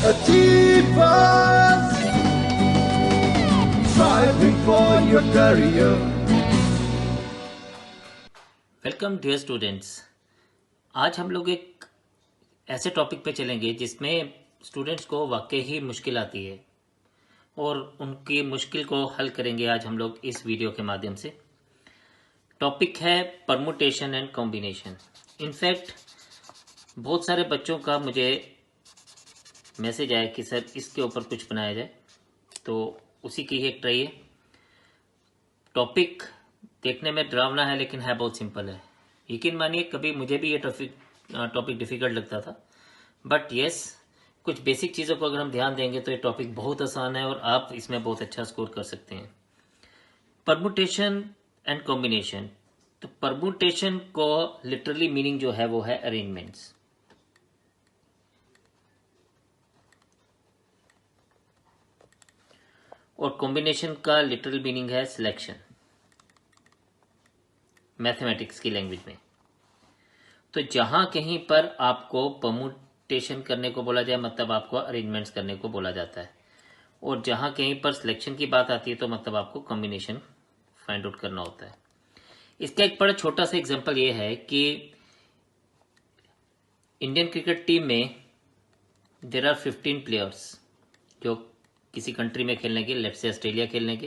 Achievers striving for your career. Welcome dear students. आज हम लोग एक ऐसे टॉपिक पे चलेंगे जिसमें स्टूडेंट्स को वाकई ही मुश्किल आती है और उनकी मुश्किल को हल करेंगे आज हम लोग इस वीडियो के माध्यम से। टॉपिक है परमुटेशन एंड कॉम्बिनेशन। इनफैक्ट बहुत सारे बच्चों का मुझे मैसेज आया कि सर इसके ऊपर कुछ बनाया जाए, तो उसी की ही एक ट्राई है। टॉपिक देखने में डरावना है लेकिन है बहुत सिंपल है। यकीन मानिए कभी मुझे भी ये टॉपिक डिफिकल्ट लगता था, बट यस कुछ बेसिक चीज़ों को अगर हम ध्यान देंगे तो ये टॉपिक बहुत आसान है और आप इसमें बहुत अच्छा स्कोर कर सकते हैं। Permutation and combination. तो परमुटेशन को लिटरली मीनिंग जो है वो है अरेंजमेंट्स, और कॉम्बिनेशन का लिटरल मीनिंग है सिलेक्शन मैथमेटिक्स की लैंग्वेज में। तो जहां कहीं पर आपको परमुटेशन करने को बोला जाए मतलब आपको अरेंजमेंट्स करने को बोला जाता है, और जहां कहीं पर सिलेक्शन की बात आती है तो मतलब आपको कॉम्बिनेशन फाइंड आउट करना होता है। इसका एक बड़ा छोटा सा एग्जांपल ये है कि इंडियन क्रिकेट टीम में देयर आर 15 प्लेयर्स जो किसी कंट्री में खेलने के, लेट्स से ऑस्ट्रेलिया खेलने के।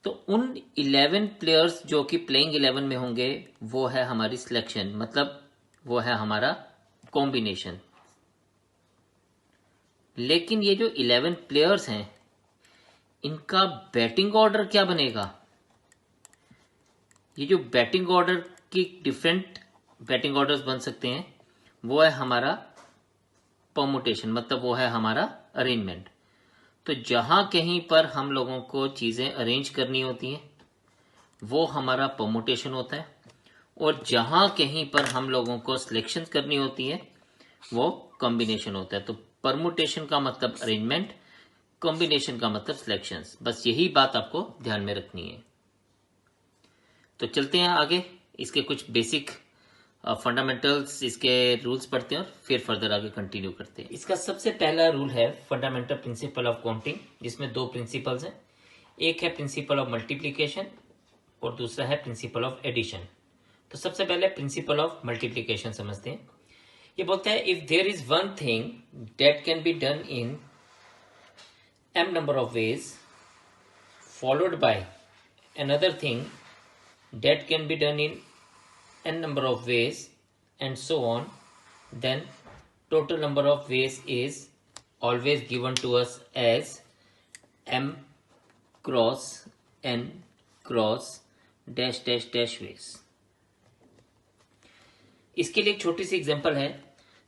तो उन 11 प्लेयर्स जो कि प्लेइंग 11 में होंगे वो है हमारी सिलेक्शन, मतलब वो है हमारा कॉम्बिनेशन। लेकिन ये जो 11 प्लेयर्स हैं इनका बैटिंग ऑर्डर क्या बनेगा? ये जो बैटिंग ऑर्डर की डिफरेंट बैटिंग ऑर्डर्स बन सकते हैं वो है हमारा परमुटेशन, मतलब वो है हमारा अरेंजमेंट। तो जहां कहीं पर हम लोगों को चीजें अरेंज करनी होती हैं वो हमारा परमुटेशन होता है, और जहां कहीं पर हम लोगों को सिलेक्शन करनी होती है वो कॉम्बिनेशन होता है। तो परमुटेशन का मतलब अरेंजमेंट, कॉम्बिनेशन का मतलब सिलेक्शन। बस यही बात आपको ध्यान में रखनी है। तो चलते हैं आगे, इसके कुछ बेसिक फंडामेंटल्स, इसके रूल्स पढ़ते हैं और फिर फर्दर आगे कंटिन्यू करते हैं। इसका सबसे पहला रूल है फंडामेंटल प्रिंसिपल ऑफ काउंटिंग, जिसमें दो प्रिंसिपल्स हैं। एक है प्रिंसिपल ऑफ मल्टीप्लिकेशन और दूसरा है प्रिंसिपल ऑफ एडिशन। तो सबसे पहले प्रिंसिपल ऑफ मल्टीप्लिकेशन समझते हैं। ये बोलता है if there is one thing that can be done in m number of ways followed by another thing that can be done in n number of ways and so on, then total number of ways is always given to us as m cross n cross dash dash dash ways। इसके लिए एक छोटी सी example है।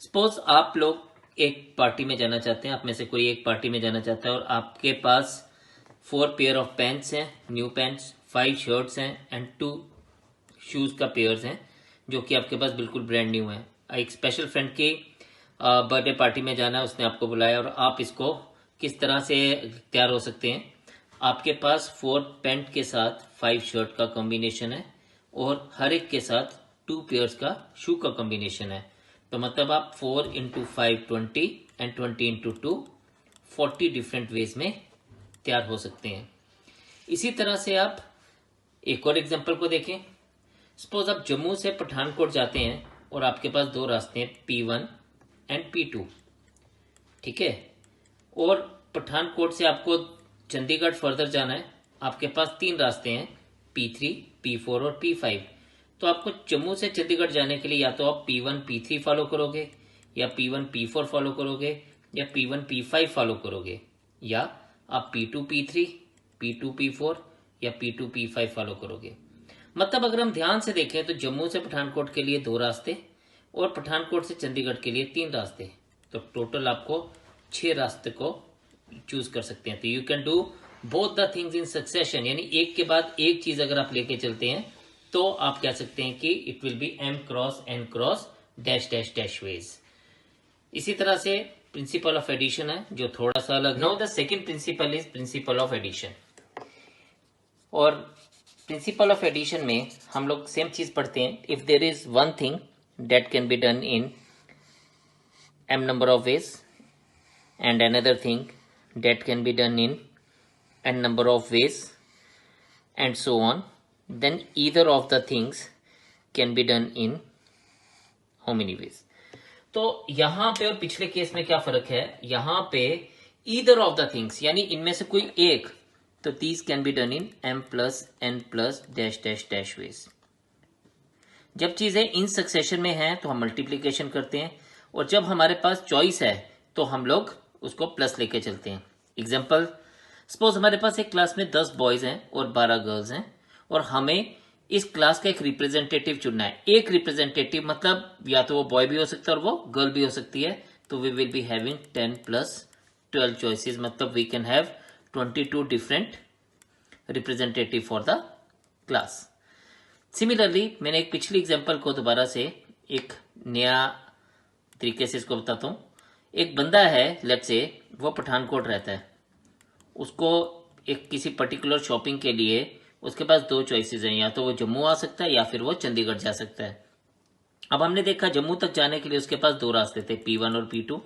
Suppose आप लोग एक party में जाना चाहते हैं, आप में से कोई एक पार्टी में जाना चाहता है और आपके पास 4 पेयर ऑफ पैंट्स हैं, न्यू पैंट्स, 5 शर्ट्स हैं एंड 2 शूज का पेयर्स हैं जो कि आपके पास बिल्कुल ब्रांड न्यू है। एक स्पेशल फ्रेंड की बर्थडे पार्टी में जाना है, उसने आपको बुलाया, और आप इसको किस तरह से तैयार हो सकते हैं? आपके पास 4 पैंट के साथ 5 शर्ट का कॉम्बिनेशन है और हर एक के साथ 2 पेयर्स का शू का कॉम्बिनेशन है। तो मतलब आप 4 into 5 20 and 20 into 2 40 different ways में तैयार हो सकते हैं। इसी तरह से आप एक और एग्जांपल को देखें। सपोज आप जम्मू से पठानकोट जाते हैं और आपके पास 2 रास्ते हैं, P1 एंड P2, ठीक है। और पठानकोट से आपको चंडीगढ़ फर्दर जाना है, आपके पास 3 रास्ते हैं, P3, P4 और P5। तो आपको जम्मू से चंडीगढ़ जाने के लिए या तो आप P1 P3 फॉलो करोगे, या P1 P4 फॉलो करोगे, या P1 P5 फॉलो करोगे, या आप P2 P3, P2 P4 या P2 P5 फॉलो करोगे। मतलब अगर हम ध्यान से देखें तो जम्मू से पठानकोट के लिए 2 रास्ते और पठानकोट से चंडीगढ़ के लिए 3 रास्ते, तो टोटल आपको 6 रास्ते को चूज कर सकते हैं। तो you can do both the things in succession, यानी एक के बाद एक चीज अगर आप लेके चलते हैं तो आप कह सकते हैं कि it will be m cross n cross dash dash dash ways. इसी तरह से प्रिंसिपल ऑफ एडिशन है जो थोड़ा सा अलग। Now the second principle is principle of addition, और प्रिंसिपल ऑफ एडिशन में हम लोग सेम चीज पढ़ते हैं। If there is one thing that can be done in m number of ways and another thing that can be done in n number of ways and so on, then either of the things can be done in how many ways. तो यहां पे और पिछले case में क्या फर्क है, यहां पे either of the things यानी इनमें से कोई एक, तो these can be done in m plus n plus dash dash dash ways. जब चीजें इन सक्सेशन में हैं तो हम मल्टीप्लीकेशन करते हैं, और जब हमारे पास चॉइस है तो हम लोग उसको प्लस लेके चलते हैं. एग्जाम्पल, सपोज हमारे पास एक क्लास में 10 बॉयज हैं और 12 गर्ल्स हैं, और हमें इस क्लास का एक रिप्रेजेंटेटिव चुनना है. एक रिप्रेजेंटेटिव मतलब या तो वो बॉय भी हो सकता है और वो गर्ल भी हो सकती है. तो we will be having 10 plus 12 choices, मतलब we can have 22 different representative for the class. Similarly मैंने एक पिछली एग्जांपल को दोबारा से एक नया तरीके से इसको बताता हूँ. एक बंदा है, लेट्स से वो पठानकोट रहता है, उसको एक किसी पर्टिकुलर शॉपिंग के लिए उसके पास 2 चॉइसेस हैं, या तो वो जम्मू आ सकता है या फिर वो चंडीगढ़ जा सकता है. अब हमने देखा जम्मू तक जाने के लिए उसके पास 2 रास्ते थे, P1 और P2,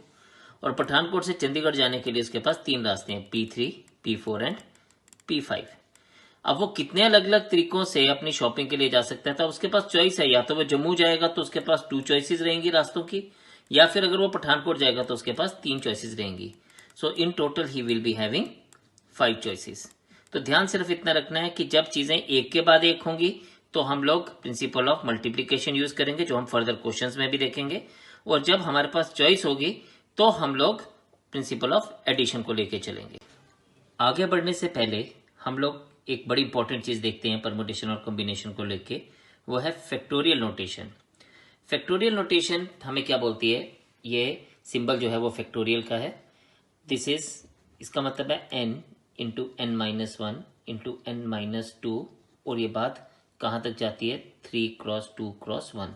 और पठानकोट से चंडीगढ़ जाने के लिए उसके पास 3 रास्ते हैं, P3, P4 एंड P5. अब वो कितने अलग अलग तरीकों से अपनी शॉपिंग के लिए जा सकता है. तो उसके पास चॉइस है, या तो वो जम्मू जाएगा तो उसके पास 2 चॉइसेस रहेंगी रास्तों की, या फिर अगर वो पठानकोट जाएगा तो उसके पास 3 चॉइसेस रहेंगी. So in total he will be having 5 choices. तो ध्यान सिर्फ इतना रखना है कि जब चीजें एक के बाद एक होंगी तो हम लोग प्रिंसिपल ऑफ मल्टीप्लीकेशन यूज करेंगे, जो हम फर्दर क्वेश्चंस में भी देखेंगे, और जब हमारे पास चॉइस होगी तो हम लोग प्रिंसिपल ऑफ एडिशन को लेके चलेंगे. आगे बढ़ने से पहले हम लोग एक बड़ी इंपॉर्टेंट चीज देखते हैं परमुटेशन और कॉम्बिनेशन को लेके, वो है फैक्टोरियल नोटेशन. फैक्टोरियल नोटेशन हमें क्या बोलती है, ये सिंबल जो है वो फैक्टोरियल का है. दिस इज, इसका मतलब है n into n minus 1 into n minus 2, और ये बात कहाँ तक जाती है, 3 cross 2 cross 1.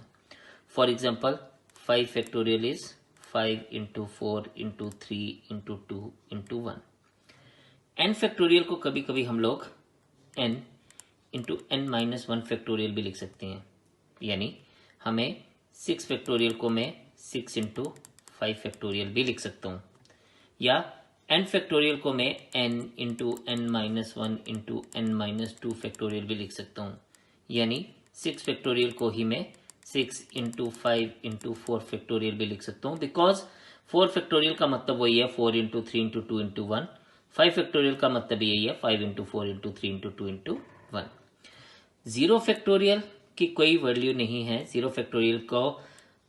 For example 5 factorial is 5 into 4 into 3 into 2 into 1. n factorial को कभी कभी हम लोग n into n minus 1 factorial भी लिख सकते हैं, यानी हमें 6 फैक्टोरियल को मैं 6 इंटू 5 फैक्टोरियल भी लिख सकता हूँ, या n फैक्टोरियल को मैं n into n minus 1 into n minus 2 factorial भी लिख सकता हूँ, यानी 6 फैक्टोरियल को ही मैं 6 इंटू 5 इंटू 4 फैक्टोरियल भी लिख सकता हूँ, बिकॉज 4 फैक्टोरियल का मतलब वही है 4 इंटू 3 इंटू 2 इंटू 1. 5 फैक्टोरियल का मतलब यही है 5 into 4 into 3 into 2 into 1. 0 factorial की कोई वैल्यू नहीं है. 0 फैक्टोरियल को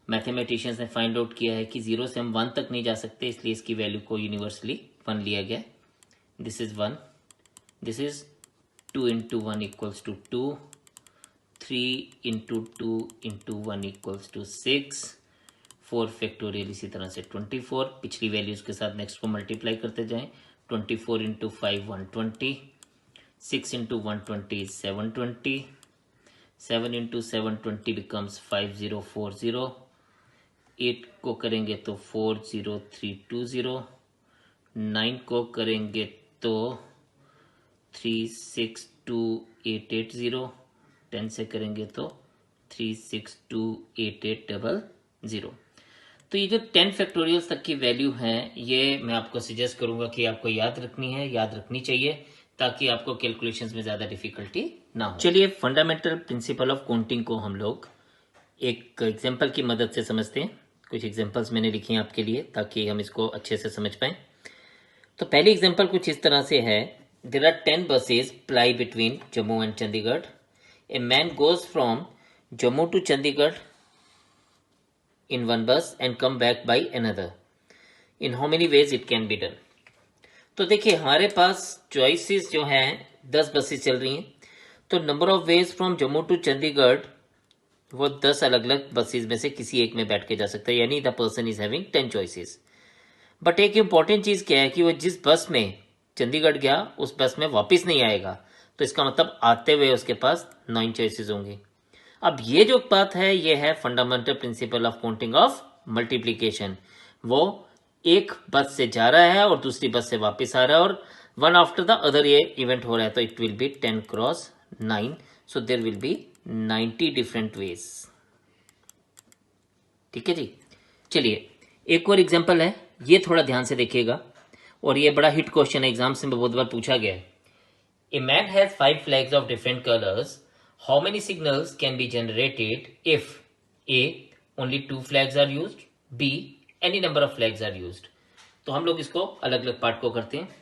मैथमेटिशियंस ने फाइंड आउट किया है कि 0 से हम 1 तक नहीं जा सकते, इसलिए इसकी वैल्यू को यूनिवर्सली 1 लिया गया. This is 1, this is 2 into 1 equals to 2, 3 into 2 into 1 equals to 6, 4 factorial इसी तरह से 24. पिछली वैल्यूज के साथ नेक्स्ट को मल्टीप्लाई करते जाएं. 24 into 5 120, 6 into 120 is 720, 7 into 720 becomes 5040, 8 को करेंगे तो 40320, 9 को करेंगे तो 362880, 10 से करेंगे तो 362880. तो ये जो 10 फैक्टोरियल्स तक की वैल्यू हैं, ये मैं आपको सजेस्ट करूंगा कि आपको याद रखनी है, याद रखनी चाहिए, ताकि आपको कैलकुलेशंस में ज्यादा डिफिकल्टी ना हो. चलिए फंडामेंटल प्रिंसिपल ऑफ काउंटिंग को हम लोग एक एग्जांपल की मदद से समझते हैं. कुछ एग्जांपल्स मैंने लिखे हैं आपके लिए ताकि हम इसको अच्छे से समझ पाएं. तो पहली एग्जांपल कुछ इस तरह से है. There are 10 buses ply between Jammu and Chandigarh. A man goes from Jammu to Chandigarh in one bus and come back by another. In how many ways it can be done? तो देखिए हमारे पास choices जो हैं 10 buses चल रही हैं, तो number of ways from Jammu to Chandigarh वो 10 अलग अलग बसेस में से किसी एक में बैठ के जा सकता है, यानी the person is having 10 choices. But एक इंपॉर्टेंट चीज क्या है कि वो जिस बस में चंडीगढ़ गया उस बस में वापस नहीं आएगा, तो इसका मतलब आते हुए उसके पास 9 चॉइसेस होंगे. अब ये जो बात है ये है fundamental principle of counting of multiplication. वो एक बस से जा रहा है और दूसरी बस से वापस आ रहा है, और वन आफ्टर द अदर ये इवेंट हो रहा है, तो it will be 10 cross 9. So there will be 90 different ways. ठीक है जी. चलिए एक और एग्जांपल है. ये थोड़ा ध्यान से देखिएगा, और ये बड़ा हिट क्वेश्चन है, एग्जाम्स में बहुत बार पूछा गया है। A man has 5 flags of different colours, how many signals can be generated if a only 2 flags are used, B any number of flags are used. तो हम लोग इसको अलग अलग पार्ट को करते हैं।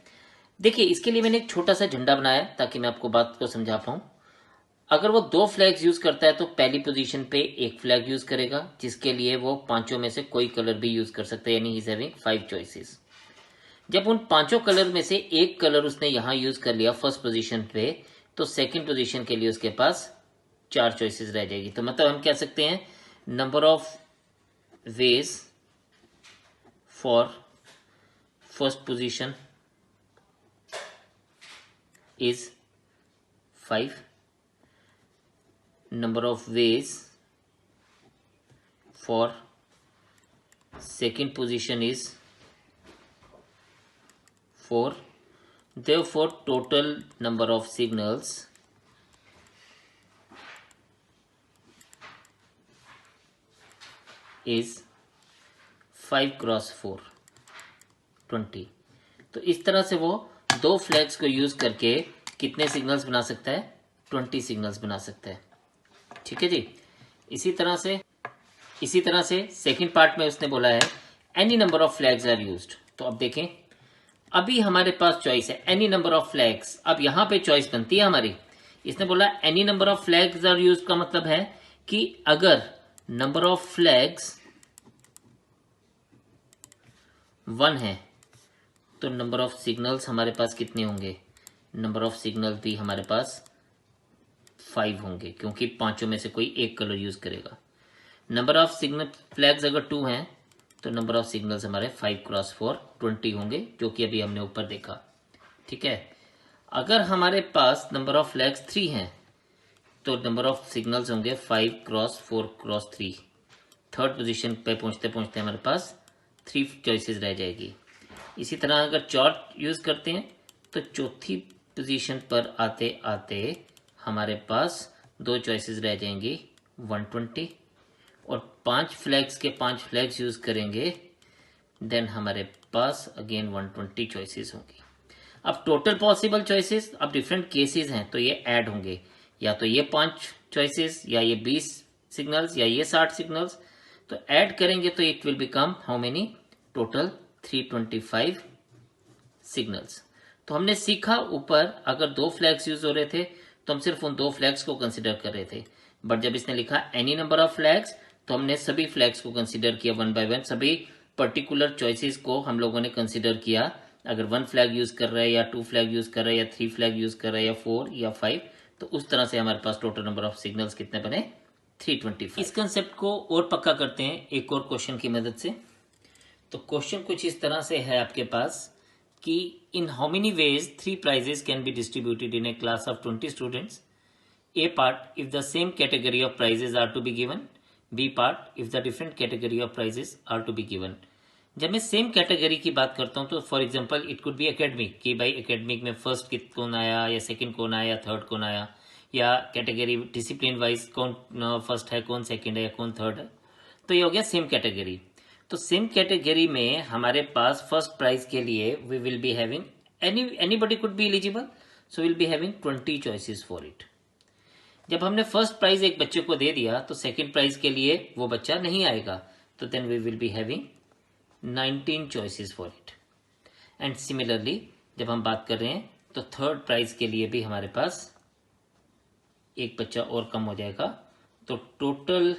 देखिए, इसके लिए मैंने एक छोटा सा झंडा बनाया ताकि मैं आपको बात को समझा पाऊं। अगर वो 2 फ्लैग्स यूज करता है तो पहली पोजीशन पे 1 फ्लैग यूज करेगा, जिसके लिए वो 5 में से कोई कलर भी यूज कर सकता है, यानी ही इज हैविंग 5 चॉइसेस। जब उन 5 कलर में से एक कलर उसने यहां यूज कर लिया फर्स्ट पोजीशन पे, तो सेकंड पोजीशन के लिए उसके पास 4 चॉइसेस रह जाएगी। तो मतलब हम कह सकते हैं number of ways for first position is 5, number of ways for second position is 4, therefore total number of signals is 5 cross 4 20। तो इस तरह से वो 2 फ्लैग्स को यूज करके कितने सिग्नल्स बना सकता है? 20 सिग्नल्स बना सकता है। ठीक है जी। इसी तरह से सेकंड पार्ट में उसने बोला है any number of flags are used. तो अब देखें, अभी हमारे पास चॉइस है एनी नंबर ऑफ फ्लैग्स। अब यहां पे चॉइस बनती है हमारी। इसने बोला any number of flags are used का मतलब है कि अगर नंबर ऑफ फ्लैग्स 1 है तो नंबर ऑफ सिग्नल्स हमारे पास कितने होंगे? नंबर ऑफ सिग्नल्स भी हमारे पास 5 होंगे, क्योंकि 5 में से कोई एक कलर यूज करेगा। नंबर ऑफ सिग्नल फ्लैग्स अगर 2 हैं तो नंबर ऑफ सिग्नल्स हमारे 5 क्रॉस 4 20 होंगे, जो कि अभी हमने ऊपर देखा। ठीक है। अगर हमारे पास नंबर ऑफ फ्लैग्स 3 हैं तो नंबर ऑफ सिग्नल्स होंगे 5 क्रॉस 4 क्रॉस 3। थर्ड पोजीशन पे पहुंचते पहुंचते हमारे पास 3 चॉइसेस रह जाएगी। इसी तरह अगर चॉर्ट यूज करते हैं तो चौथी पोजीशन पर आते आते हमारे पास 2 चॉइसेस रह जाएंगी 120, और 5 फ्लैग्स के 5 फ्लैग्स यूज करेंगे, देन हमारे पास अगेन 120 चॉइसेस होंगी। अब टोटल पॉसिबल चॉइसेस, अब डिफरेंट केसेस हैं तो ये ऐड होंगे, या तो ये 5 चॉइसेस, या ये 20 सिग्नल्स, या ये 60 सिग्नल्स। तो ऐड करेंगे तो it will become how many? Total 325 signals. तो हमने सीखा ऊपर, अगर 2 फ्लैग्स यूज हो रहे थे तो हम सिर्फ उन 2 फ्लैग्स को कंसिडर कर रहे थे, बट जब इसने लिखा एनी नंबर ऑफ फ्लैग्स तो हमने सभी फ्लैग्स को कंसिडर किया 1 बाय 1। सभी पर्टिकुलर चॉइसेस को हम लोगों ने कंसिडर किया। अगर 1 फ्लैग यूज कर रहा है, या 2 फ्लैग यूज कर रहा है, या 3 फ्लैग यूज कर रहा है, या 4 या 5, तो उस तरह से हमारे पास टोटल नंबर ऑफ सिग्नल्स कितने बने? 325। इस कंसेप्ट को और पक्का करते हैं एक और क्वेश्चन की मदद से। तो क्वेश्चन कुछ इस तरह से है आपके पास कि in how many ways 3 prizes can be distributed in a class of 20 students. A part if the same category of prizes are to be given, B part if the different category of prizes are to be given. जब मैं same category की बात करता हूं तो for example it could be academic, कि भाई academic में फर्स्ट कौन आया, या सेकंड कौन आया, या थर्ड कौन आया, या कैटेगरी डिसिप्लिन वाइज कौन फर्स्ट है, कौन सेकंड है, या कौन थर्ड है। तो ये हो गया सेम कैटेगरी। तो सेम कैटेगरी में हमारे पास फर्स्ट प्राइज के लिए we will be having anybody could be eligible, so will be having 20 choices for it. जब हमने फर्स्ट प्राइज एक बच्चे को दे दिया तो सेकंड प्राइज के लिए वो बच्चा नहीं आएगा, तो then we will be having 19 choices for it. And similarly जब हम बात कर रहे हैं तो थर्ड प्राइज के लिए भी हमारे पास एक बच्चा और कम हो जाएगा। तो total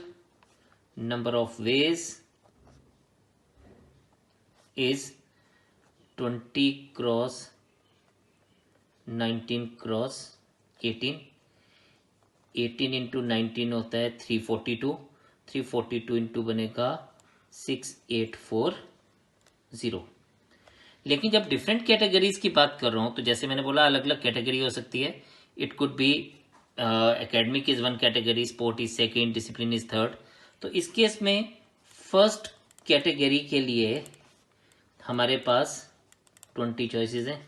number of veg is 20 cross 19 cross 18। 18 into 19 होता है 342। 342 इंटू बनेगा 6840। लेकिन जब डिफरेंट कैटेगरीज की बात कर रहा हूं तो जैसे मैंने बोला अलग अलग कैटेगरी हो सकती है। It could be academic is 1 category, sport is second, discipline is third. तो इस केस में फर्स्ट कैटेगरी के लिए हमारे पास 20 चॉइसेस हैं।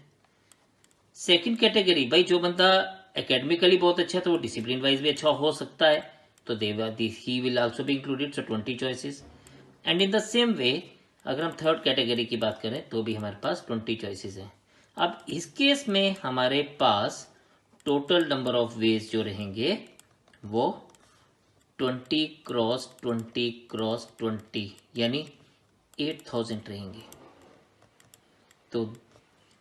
सेकंड कैटेगरी, भाई जो बंदा एकेडमिकली बहुत अच्छा है तो वो डिसिप्लिन वाइज भी अच्छा हो सकता है, तो he will also be included, so 20 choices. And in the same way अगर हम थर्ड कैटेगरी की बात करें तो भी हमारे पास 20 चॉइसेस हैं। अब इस केस में हमारे पास टोटल नंबर ऑफ वेज जो रहेंगे वो 20 क्रॉस 20 क्रॉस 20 यानी 8000 रहेंगे। तो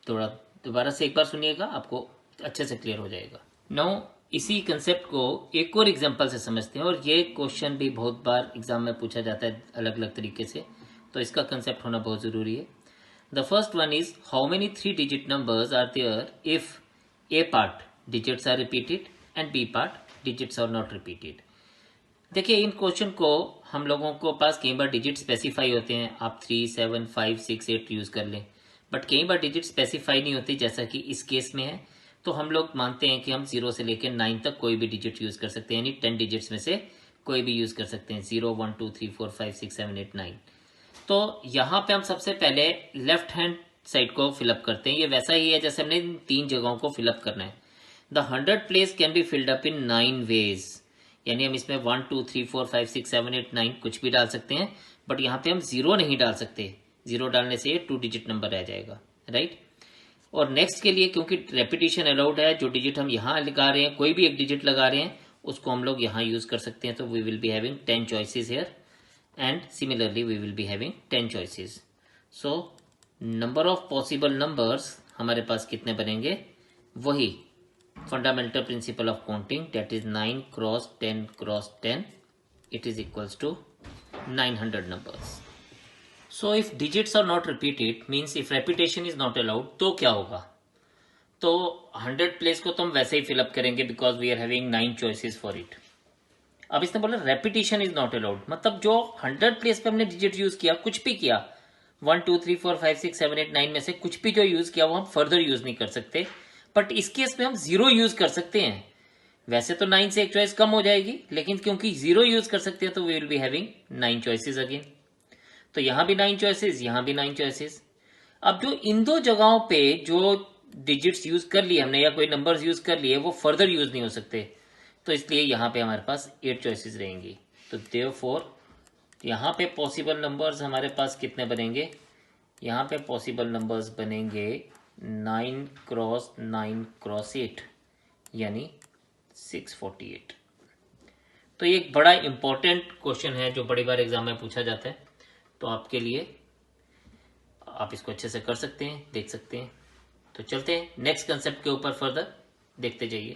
थोड़ा दोबारा से एक बार सुनिएगा, आपको अच्छे से क्लियर हो जाएगा। नाउ इसी कंसेप्ट को एक और एग्जांपल से समझते हैं, और ये क्वेश्चन भी बहुत बार एग्जाम में पूछा जाता है अलग अलग तरीके से, तो इसका कंसेप्ट होना बहुत ज़रूरी है। The first one is how many 3 digit numbers are there if A part digits are repeated and B part digits are not repeated. देखिए इन क्वेश्चन को हम लोगों को पास कई बार डिजिट स्पेसिफाई होते हैं, आप 3, 7, 5, 6, 8 यूज कर लें, बट कई बार डिजिट स्पेसिफाई नहीं होती, जैसा कि इस केस में है। तो हम लोग मानते हैं कि हम 0 से लेकर 9 तक कोई भी डिजिट यूज कर सकते हैं, यानी 10 डिजिट्स में से कोई भी यूज कर सकते हैं, 0, 1, 2, 3, 4, 5, 6, 7, 8, 9। तो यहाँ पे हम सबसे पहले लेफ्ट हैंड साइड को फिलअप करते हैं। ये वैसा ही है जैसे हमने 3 जगहों को फिलअप करना है। The 100 place can be filled up in 9 ways, यानी हम इसमें 1, 2, 3, 4, 5, 6, 7, 8, 9 कुछ भी डाल सकते हैं, बट यहाँ पे हम 0 नहीं डाल सकते। 0 डालने से ये 2 डिजिट नंबर रह जाएगा, राइट। और नेक्स्ट के लिए क्योंकि रेपिटेशन अलाउड है, जो डिजिट हम यहाँ लगा रहे हैं, कोई भी एक डिजिट लगा रहे हैं, उसको हम लोग यहाँ यूज कर सकते हैं। तो we will be having 10 choices here, and similarly we will be having 10 choices. So number of possible numbers हमारे पास कितने बनेंगे, वही fundamental principle of counting, that is 9 cross 10 cross 10, it is equals to 900 numbers. So if digits are not repeated, means if repetition is not allowed, तो क्या होगा? तो 100 place को तो हम वैसे ही फिलअप करेंगे because we are having 9 choices for it. अब इसने बोला रेपिटेशन इज नॉट अलाउड, मतलब जो 100 प्लेस पे हमने डिजिट यूज किया, कुछ भी किया, 1, 2, 3, 4, 5, 6, 7, 8, 9 में से कुछ भी जो यूज किया वो हम फर्दर यूज नहीं कर सकते, बट इस केस में हम 0 यूज कर सकते हैं। वैसे तो 9 से एक चॉइस कम हो जाएगी, लेकिन क्योंकि 0 यूज कर सकते हैं तो we will be having 9 choices again. तो यहां भी 9 चॉइसेस, यहां भी 9 चॉइसेस। अब जो इन दो जगहों पे जो डिजिट्स यूज कर लिए हमने या कोई नंबर्स यूज कर लिए, वो फर्दर यूज नहीं हो सकते, तो इसलिए यहां पे हमारे पास 8 चॉइसेस रहेंगी। तो देयरफॉर यहां पे पॉसिबल नंबर्स हमारे पास कितने बनेंगे, यहां पे पॉसिबल नंबर्स बनेंगे 9 क्रॉस 9 क्रॉस 8, यानी 648। तो ये एक बड़ा इंपॉर्टेंट क्वेश्चन है जो बड़ी बार एग्जाम में पूछा जाता है, तो आपके लिए आप इसको अच्छे से कर सकते हैं, देख सकते हैं। तो चलते हैं नेक्स्ट कंसेप्ट के ऊपर फर्दर देखते जाइए।